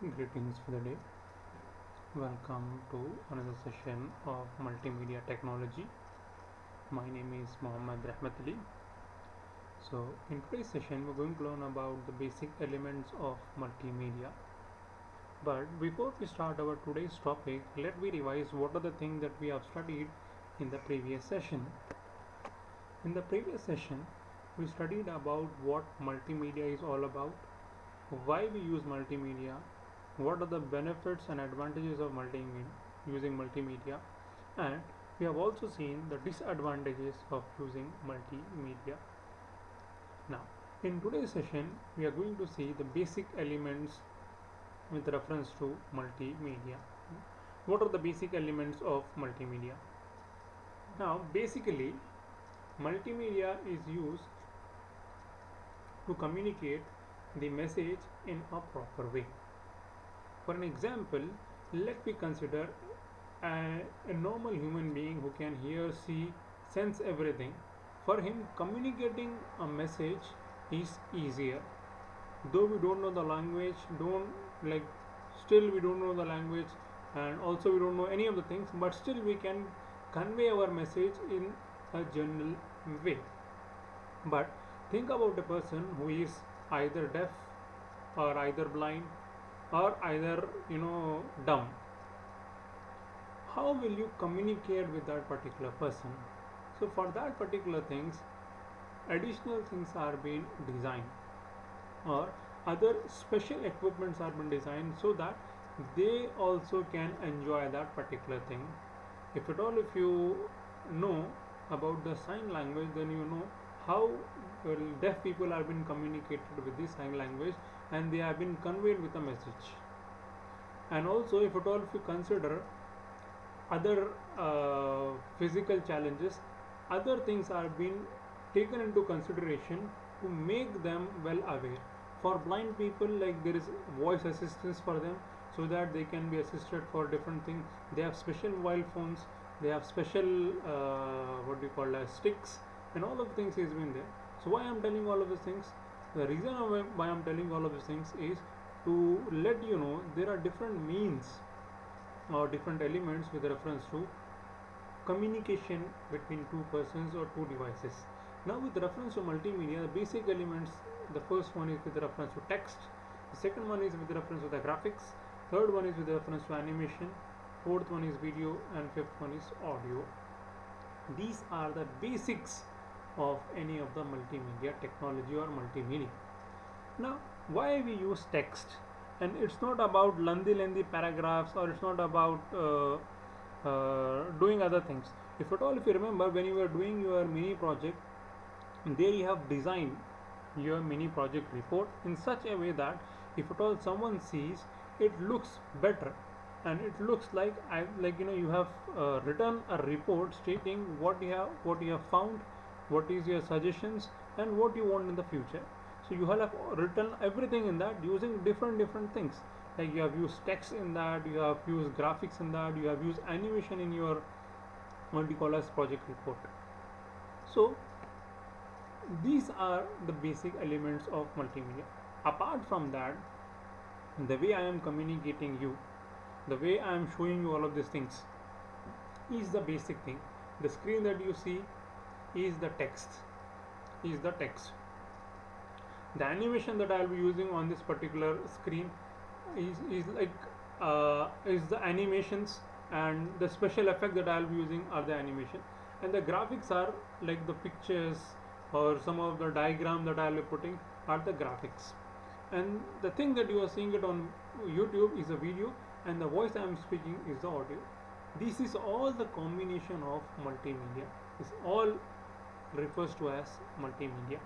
Greetings for the day. Welcome to another session of multimedia technology. My name is Mohammad Rahmat Ali. So, in today's session, we're going to learn about the basic elements of multimedia. But before we start our today's topic, let me revise what are the things that we have studied in the previous session. In the previous session, we studied about what multimedia is all about, why we use multimedia, what are the benefits and advantages of using multimedia, and we have also seen the disadvantages of using multimedia. Now, in today's session, we are going to see the basic elements with reference to multimedia. What are the basic elements of multimedia? Now, basically, multimedia is used to communicate the message in a proper way. For an example, let me consider a normal human being who can hear, see, sense everything. For him, communicating a message is easier. Though we don't know the language, still we don't know the language, and also we don't know any of the things, but still we can convey our message in a general way. But think about a person who is either deaf or either blind or either dumb. How will you communicate with that particular person? So for that particular things, additional things are being designed, or other special equipments are being designed so that they also can enjoy that particular thing. If you know about the sign language, then you know how deaf people have been communicated with this sign language, and they have been conveyed with a message. And also, if you consider other physical challenges, other things are being taken into consideration to make them well aware. For blind people, like there is voice assistance for them, so that they can be assisted for different things. They have special mobile phones, they have special what do you call as sticks, and all of the things is been there. So why I'm telling all of these things? The reason why I'm telling all of these things is to let you know there are different means or different elements with reference to communication between two persons or two devices. Now, with reference to multimedia, the basic elements, the first one is with reference to text, the second one is with reference to the graphics, third one is with reference to animation, fourth one is video, and fifth one is audio. These are the basics of any of the multimedia technology or multimedia. Now, why we use text? And it's not about lengthy paragraphs, or it's not about doing other things. If you remember, when you were doing your mini project, there you have designed your mini project report in such a way that if at all someone sees, it looks better, and it looks like you have written a report stating what you have found, what is your suggestions, and what you want in the future. So you have written everything in that using different things. Like you have used text in that, you have used graphics in that, you have used animation in your what we call as project report. So these are the basic elements of multimedia. Apart from that, the way I am communicating you, the way I am showing you all of these things is the basic thing. The screen that you see is the text. The animation that I will be using on this particular screen is the animations, and the special effect that I will be using are the animation, and the graphics are like the pictures or some of the diagram that I will be putting are the graphics, and the thing that you are seeing it on YouTube is a video, and the voice I am speaking is the audio. This is all the combination of multimedia. This all refers to as multimedia.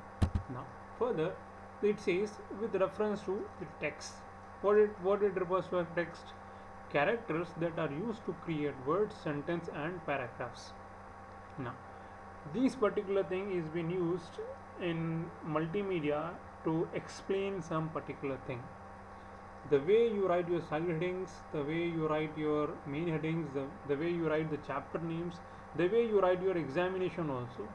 Now further, it says with reference to the text. What it refers to as text? Characters that are used to create words, sentence, and paragraphs. Now, this particular thing is being used in multimedia to explain some particular thing. The way you write your side headings, the way you write your main headings, the way you write the chapter names, the way you write your examination also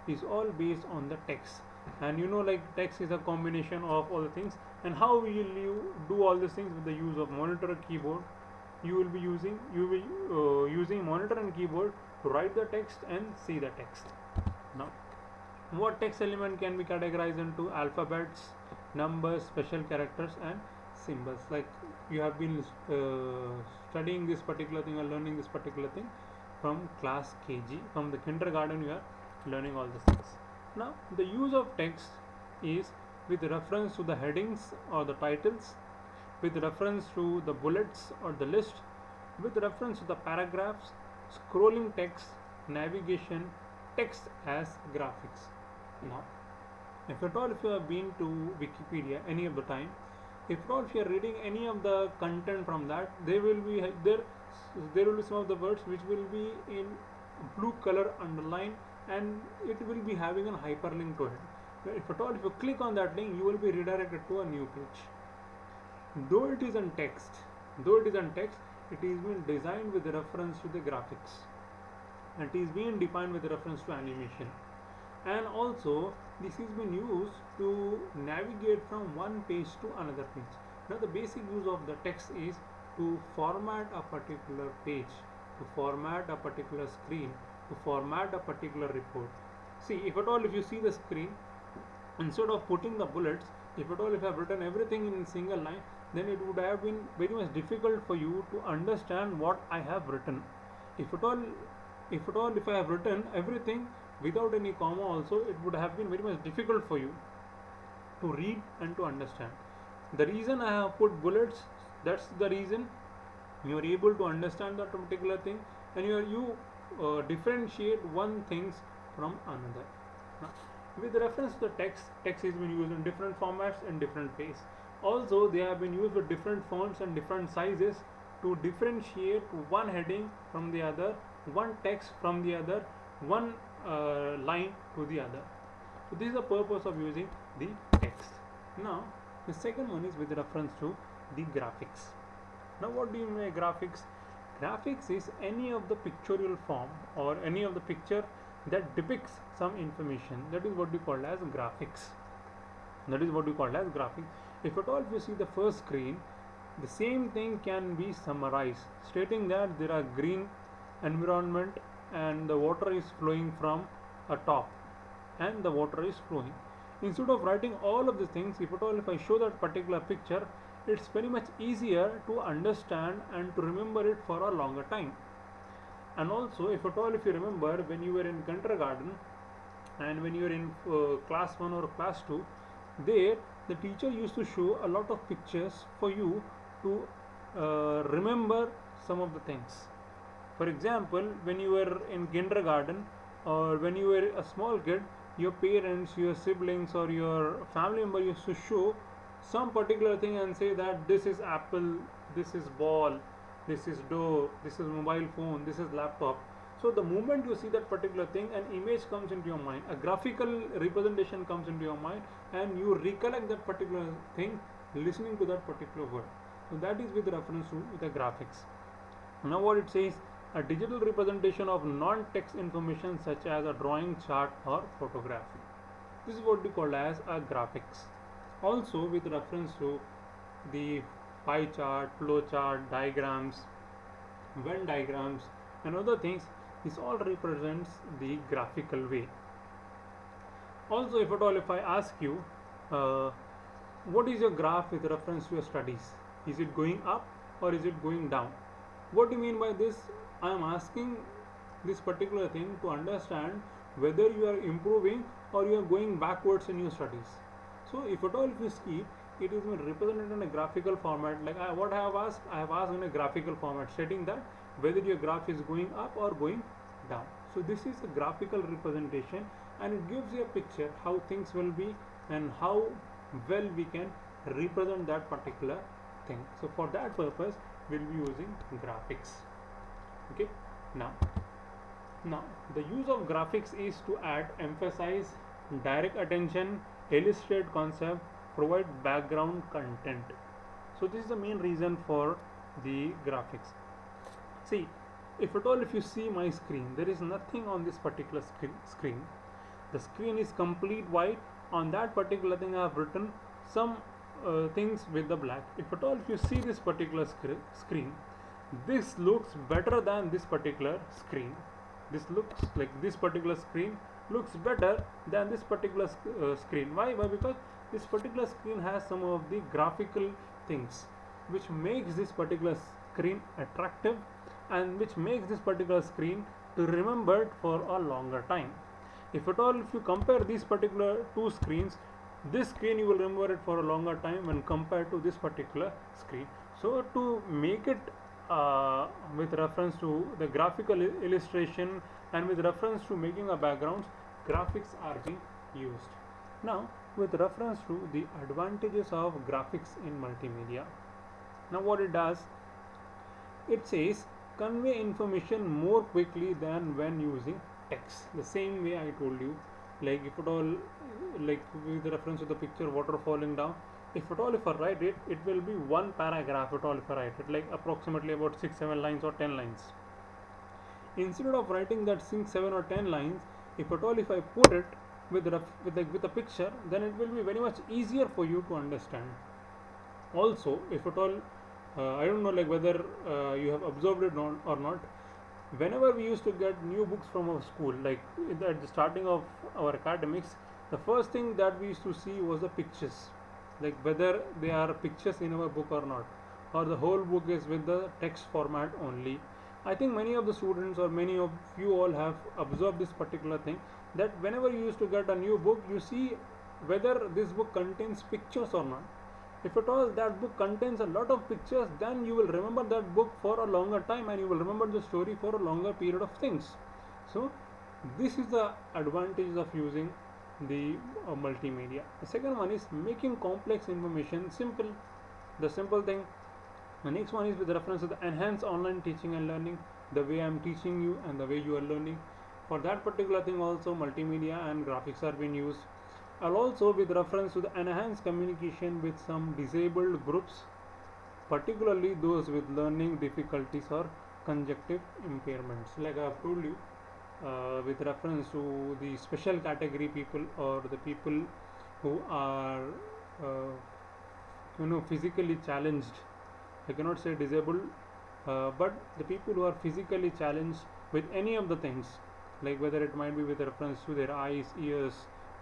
is all based on the text. And you know, like text is a combination of all the things. And how will you do all these things? With the use of monitor or keyboard. You will be using monitor and keyboard to write the text and see the text. Now, what text element can be categorized into alphabets, numbers, special characters, and symbols? Like, you have been studying this particular thing or learning this particular thing from class KG. From the kindergarten, you are learning all these things. Now, the use of text is with reference to the headings or the titles, with reference to the bullets or the list, with reference to the paragraphs, scrolling text, navigation, text as graphics. Now, if at all if you have been to Wikipedia any of the time, if at all if you are reading any of the content from that, there will be some of the words which will be in blue color underline, and it will be having a hyperlink to it. If at all if you click on that link, you will be redirected to a new page. Though it is in text, it is being designed with reference to the graphics, and it is being defined with reference to animation. And also, this is being used to navigate from one page to another page. Now, the basic use of the text is to format a particular page, to format a particular screen, to format a particular report. See, if at all if you see the screen, instead of putting the bullets, if at all if I have written everything in single line, then it would have been very much difficult for you to understand what I have written. If I have written everything without any comma also, it would have been very much difficult for you to read and to understand. The reason I have put bullets, that's the reason you are able to understand that particular thing, and you differentiate one things from another. Now, with reference to the text is been used in different formats and different ways. Also, they have been used with different fonts and different sizes to differentiate one heading from the other, one text from the other, one line to the other. So this is the purpose of using the text. Now, the second one is with reference to the graphics. Now, what do you mean by graphics? Graphics is any of the pictorial form or any of the picture that depicts some information. That is what we call as graphics. If at all if you see the first screen, the same thing can be summarized, stating that there are green environment and the water is flowing from a top, and the water is flowing. Instead of writing all of the things, if at all if I show that particular picture, it's very much easier to understand and to remember it for a longer time. And also, if at all if you remember, when you were in kindergarten and when you were in class 1 or class 2, there the teacher used to show a lot of pictures for you to remember some of the things. For example, when you were in kindergarten or when you were a small kid, your parents, your siblings, or your family member used to show some particular thing and say that this is apple, this is ball, this is door, this is mobile phone, this is laptop. So the moment you see that particular thing, an image comes into your mind, a graphical representation comes into your mind, and you recollect that particular thing listening to that particular word. So that is with reference to the graphics. Now what it says, a digital representation of non-text information such as a drawing, chart, or photography. This is what we call as a graphics. Also with reference to the pie chart, flow chart, diagrams, Venn diagrams, and other things, this all represents the graphical way. Also, if at all if I ask you, what is your graph with reference to your studies? Is it going up or is it going down? What do you mean by this? I am asking this particular thing to understand whether you are improving or you are going backwards in your studies. So if at all if you see, it is represented in a graphical format. Like what I have asked in a graphical format, stating that whether your graph is going up or going down. So this is a graphical representation, and it gives you a picture how things will be and how well we can represent that particular thing. So for that purpose, we'll be using graphics. Okay. Now the use of graphics is to add, emphasize, direct attention, illustrate concept, provide background content. So this is the main reason for the graphics. See, if at all if you see my screen, there is nothing on this particular screen. The screen is complete white, on that particular thing I have written some things with the black. If at all if you see this particular screen, this looks better than this particular screen. This looks like this particular screen looks better than this particular screen. Why? Because this particular screen has some of the graphical things which makes this particular screen attractive, and which makes this particular screen to remember for a longer time. If at all if you compare these particular two screens, this screen you will remember it for a longer time when compared to this particular screen. So to make it with reference to the graphical illustration and with reference to making a backgrounds, graphics are being used. Now with reference to the advantages of graphics in multimedia, now what it does, it says convey information more quickly than when using text. The same way I told you, like if at all, like with reference to the picture water falling down, if at all if I write it, it will be one paragraph at all if I write it, like approximately about 6-7 lines or 10 lines. Instead of writing that 6, 7 or 10 lines, if at all if I put it with a picture, then it will be very much easier for you to understand. Also, if at all I don't know like whether you have observed it or not, whenever we used to get new books from our school, like at the starting of our academics, the first thing that we used to see was the pictures, like whether they are pictures in our book or not, or the whole book is with the text format only. I think many of the students or many of you all have observed this particular thing, that whenever you used to get a new book, you see whether this book contains pictures or not. If at all that book contains a lot of pictures, then you will remember that book for a longer time and you will remember the story for a longer period of things. So this is the advantage of using the multimedia. The second one is making complex information simple. The simple thing. The next one is with reference to the enhanced online teaching and learning, the way I am teaching you and the way you are learning. For that particular thing also multimedia and graphics are being used. And also with reference to the enhanced communication with some disabled groups, particularly those with learning difficulties or conjunctive impairments. Like I have told you, with reference to the special category people or the people who are physically challenged. I cannot say disabled, but the people who are physically challenged with any of the things, like whether it might be with reference to their eyes, ears,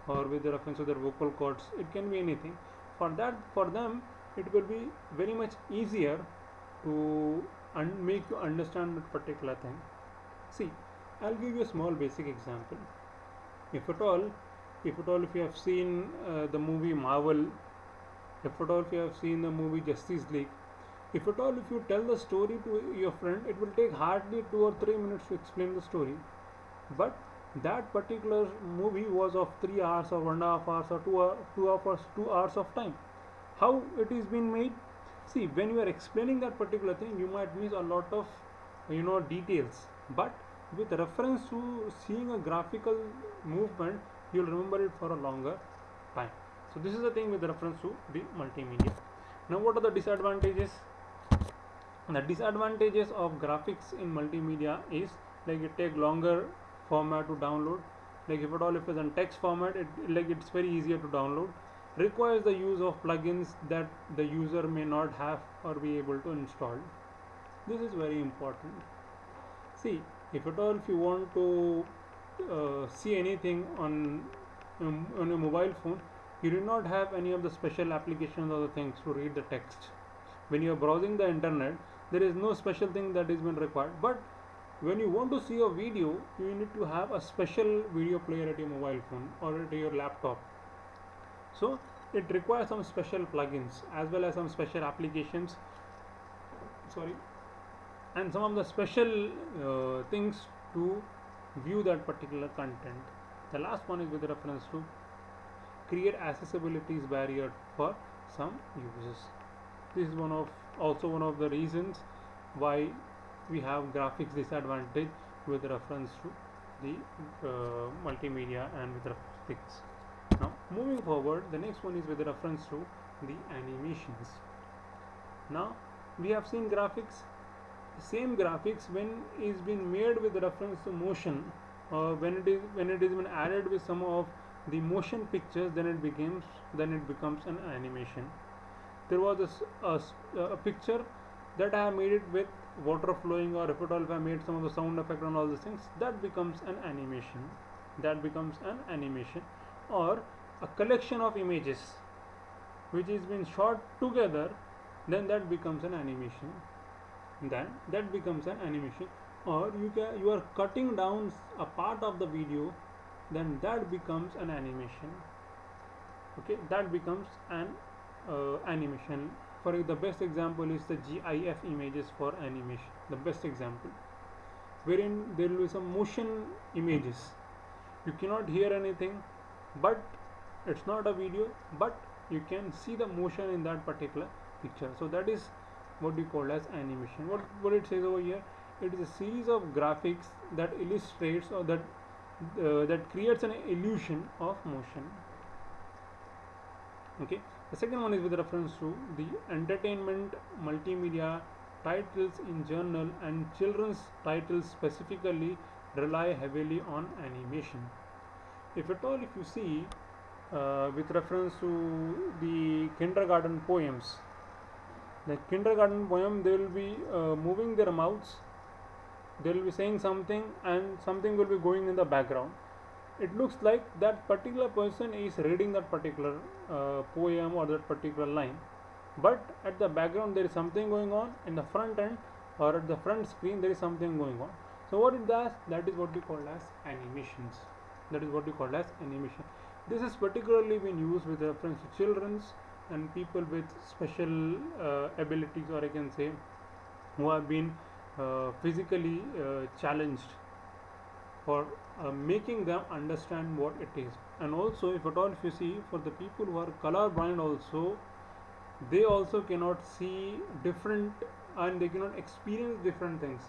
or with reference to their vocal cords, it can be anything. For them it will be very much easier to make you understand that particular thing. See, I'll give you a small basic example. If at all if you have seen the movie Marvel, if at all if you have seen the movie Justice League, if at all if you tell the story to your friend, it will take hardly 2 or 3 minutes to explain the story. But that particular movie was of 3 hours or 1.5 hours or 2 hours of time. How it is being made? See, when you are explaining that particular thing, you might miss a lot of details, but with reference to seeing a graphical movement, you'll remember it for a longer time. So this is the thing with reference to the multimedia. Now what are the disadvantages? The disadvantages of graphics in multimedia is like it take longer format to download. Like if at all if it's in text format, it's very easier to download. Requires the use of plugins that the user may not have or be able to install. This is very important. See, if at all if you want to see anything on a mobile phone, you do not have any of the special applications or the things to read the text. When you are browsing the internet, there is no special thing that is been required. But when you want to see a video, you need to have a special video player at your mobile phone or at your laptop. So it requires some special plugins as well as some special applications. Sorry, and some of the special things to view that particular content. The last one is with reference to create accessibility barrier for some users. This is also one of the reasons why we have graphics disadvantage with reference to the multimedia and with reference to things. Now moving forward, the next one is with reference to the animations. Now we have seen graphics. The same graphics when is been made with reference to motion, when it is been added with some of the motion pictures, then it becomes an animation. There was a picture that I have made it with water flowing, or if at all if I made some of the sound effect and all these things, that becomes an animation. That becomes an animation. Or a collection of images which is been shot together, then that becomes an animation. Then that becomes an animation. Or you are cutting down a part of the video, then that becomes an animation. Okay, that becomes an animation. For the best example is the GIF images for animation, the best example, wherein there will be some motion images. You cannot hear anything, but it's not a video, but you can see the motion in that particular picture. So that is what we call as animation. What it says over here, it is a series of graphics that illustrates, or that creates an illusion of motion. Okay, the second one is with reference to the entertainment multimedia titles in journal and children's titles specifically rely heavily on animation. If at all, if you see with reference to the kindergarten poems, the kindergarten poem, they will be moving their mouths, they will be saying something, and something will be going in the background. It looks like that particular person is reading that particular poem or that particular line, but at the background there is something going on. In the front end or at the front screen there is something going on. So what it does, that is what we call as animations. That is what we call as animation. This is particularly been used with reference to children's and people with special abilities, or I can say who have been physically challenged, for making them understand what it is. And also, if at all, if you see, for the people who are colorblind also, they also cannot see different, and they cannot experience different things.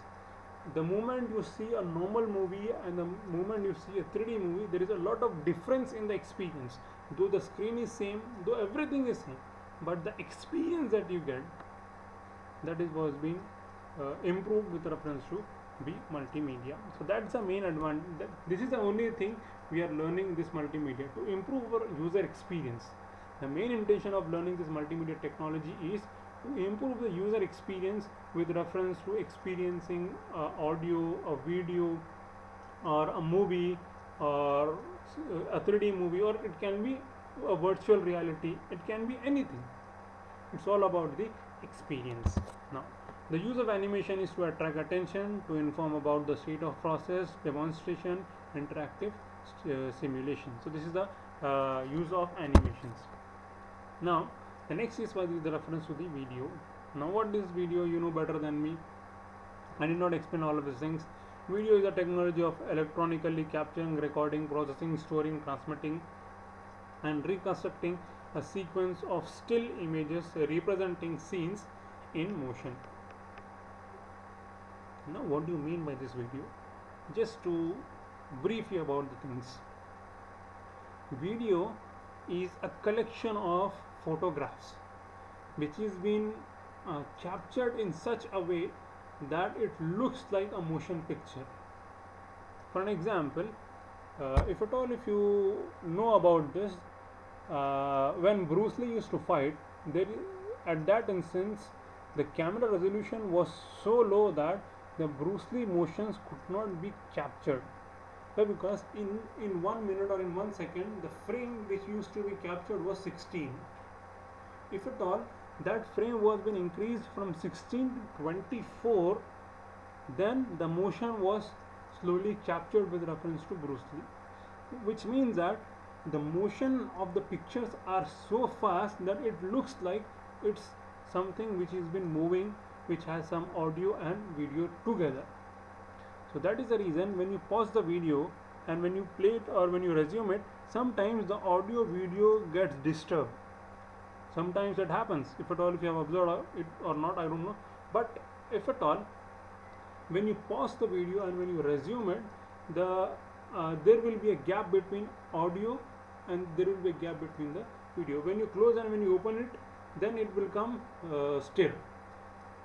The moment you see a normal movie and the moment you see a 3D movie, there is a lot of difference in the experience. Though the screen is same, though everything is same, but the experience that you get, that is was being improved with reference to be multimedia. So that's the main advantage. This is the only thing we are learning this multimedia, to improve our user experience. The main intention of learning this multimedia technology is to improve the user experience with reference to experiencing audio, a video, or a movie, or a 3D movie, or it can be a virtual reality, it can be anything. It's all about the experience. Now, the use of animation is to attract attention, to inform about the state of process, demonstration, interactive simulation. So this is the use of animations. Now, the next is with the reference to the video. Now, what is video? You know better than me. I did not explain all of these things. Video is a technology of electronically capturing, recording, processing, storing, transmitting, and reconstructing a sequence of still images representing scenes in motion. Now, what do you mean by this video? Just to brief you about the things. Video is a collection of photographs which is been captured in such a way that it looks like a motion picture. For an example, if at all, if you know about this, when Bruce Lee used to fight, at that instance the camera resolution was so low that the Bruce Lee motions could not be captured. Why? Because in 1 minute or in 1 second, the frame which used to be captured was 16. If at all that frame was been increased from 16 to 24, then the motion was slowly captured with reference to Bruce Lee, which means that the motion of the pictures are so fast that it looks like it's something which has been moving, which has some audio and video together. So that is the reason when you pause the video and when you play it or when you resume it, sometimes the audio video gets disturbed. Sometimes it happens. If at all, if you have observed it or not, I don't know. But if at all, when you pause the video and when you resume it, there will be a gap between audio and there will be a gap between the video. When you close and when you open it, then it will come still.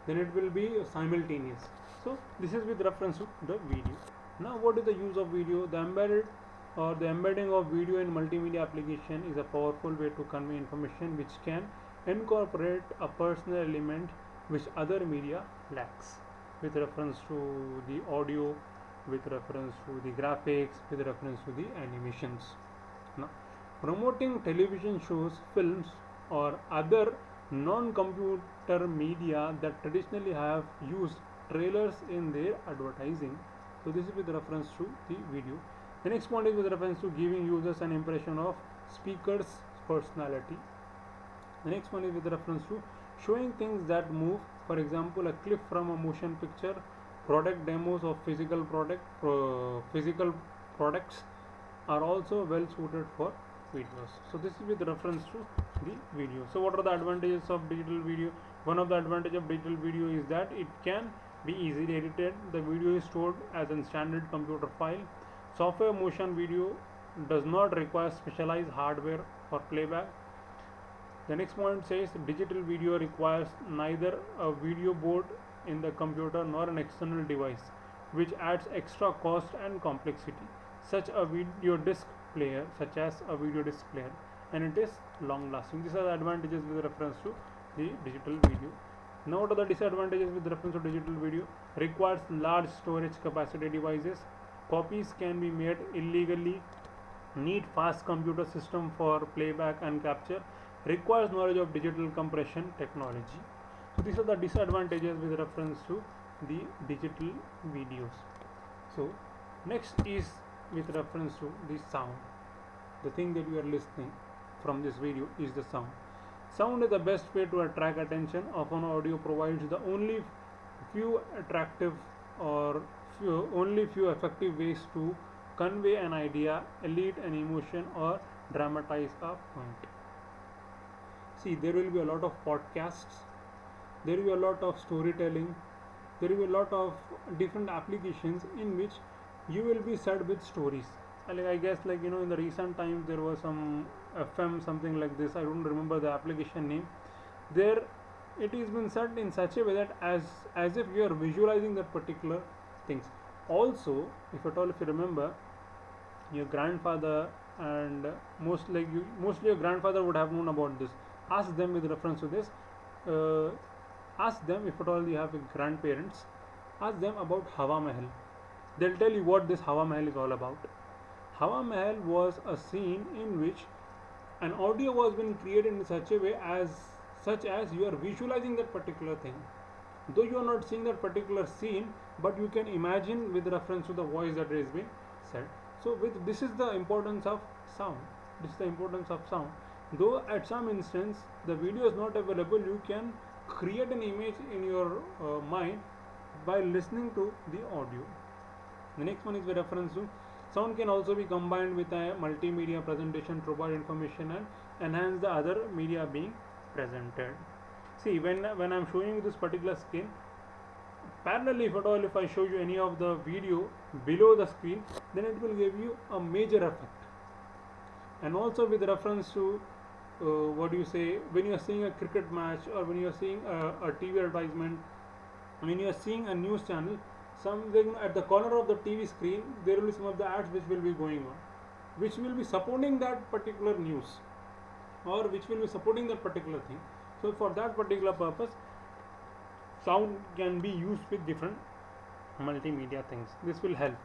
Then it will be simultaneous. So this is with reference to the video. Now, what is the use of video? The embedded or the embedding of video in multimedia application is a powerful way to convey information which can incorporate a personal element which other media lacks, with reference to the audio, with reference to the graphics, with reference to the animations. Now, promoting television shows, films, or other non-computer media that traditionally have used trailers in their advertising. So this is with reference to the video. The next point is with reference to giving users an impression of speaker's personality. The next one is with reference to showing things that move. For example, a clip from a motion picture, product demos of physical products are also well suited for videos. So this is with reference to the video. So what are the advantages of digital video? One of the advantages of digital video is that it can be easily edited. The video is stored as a standard computer file. Software motion video does not require specialized hardware for playback. The next point says digital video requires neither a video board in the computer nor an external device, which adds extra cost and complexity. Such as a video disc player, and it is long lasting. These are the advantages with reference to the digital video. Now what are the disadvantages with reference to digital video? Requires large storage capacity devices. Copies can be made illegally. Need fast computer system for playback and capture. Requires knowledge of digital compression technology. So these are the disadvantages with reference to the digital videos. So next is with reference to the sound. The thing that you are listening from this video is the sound. Sound is the best way to attract attention. Often audio provides the only few attractive or only few effective ways to convey an idea, elevate an emotion, or dramatize a point. See, there will be a lot of podcasts, there will be a lot of storytelling, there will be a lot of different applications in which you will be served with stories. I guess, in the recent times there was some FM something like this. I don't remember the application name. There it is been said in such a way that as if you are visualizing that particular things. Also, if at all, if you remember, your grandfather and mostly your grandfather would have known about this. Ask them with reference to this. Ask them, if at all you have grandparents, ask them about Hawa Mahal. They'll tell you what this Hawa Mahal is all about. Hawa Mahal was a scene in which an audio was being created in such a way such as you are visualizing that particular thing. Though you are not seeing that particular scene, but you can imagine with reference to the voice that is being said. So this is the importance of sound. Though at some instance the video is not available, you can create an image in your mind by listening to the audio. The next one is with reference to sound can also be combined with a multimedia presentation to provide information and enhance the other media being presented. See, when I'm showing you this particular screen, parallelly, if I show you any of the video below the screen, then it will give you a major effect. And also with reference to when you are seeing a cricket match, or when you are seeing a TV advertisement, when you are seeing a news channel, something at the corner of the TV screen, there will be some of the ads which will be going on, which will be supporting that particular news, or which will be supporting that particular thing. So for that particular purpose, sound can be used with different multimedia things. This will help.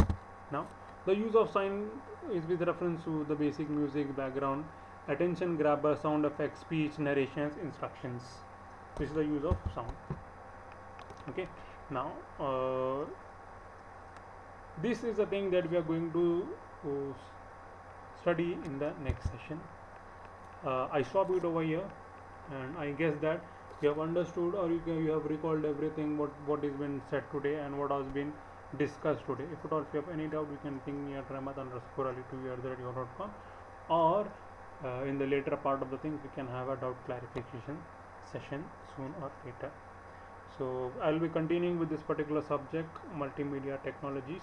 Now the use of sound is with reference to the basic music, background, attention grabber, sound effects, speech, narrations, instructions. This is the use of sound. Okay, now this is the thing that we are going to study in the next session. I stop it over here, and I guess that you have understood, or you have recalled everything what is been said today and what has been discussed today. If at all you have any doubt, you can ping me at rahmat_ali2@yahoo.com, or in the later part of the thing we can have a doubt clarification session soon or later. So I will be continuing with this particular subject, multimedia technologies.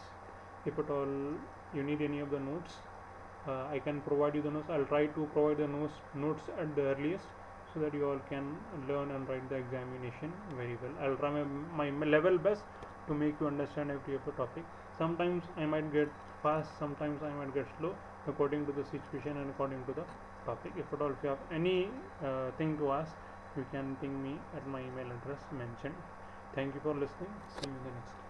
If at all you need any of the notes, I can provide you the notes. I'll try to provide the notes at the earliest, so that you all can learn and write the examination very well. I'll try my level best to make you understand every of the topic. Sometimes I might get fast, sometimes I might get slow, according to the situation and according to the topic. If at all if you have any thing to ask, you can ping me at my email address mentioned. Thank you for listening. See you in the next.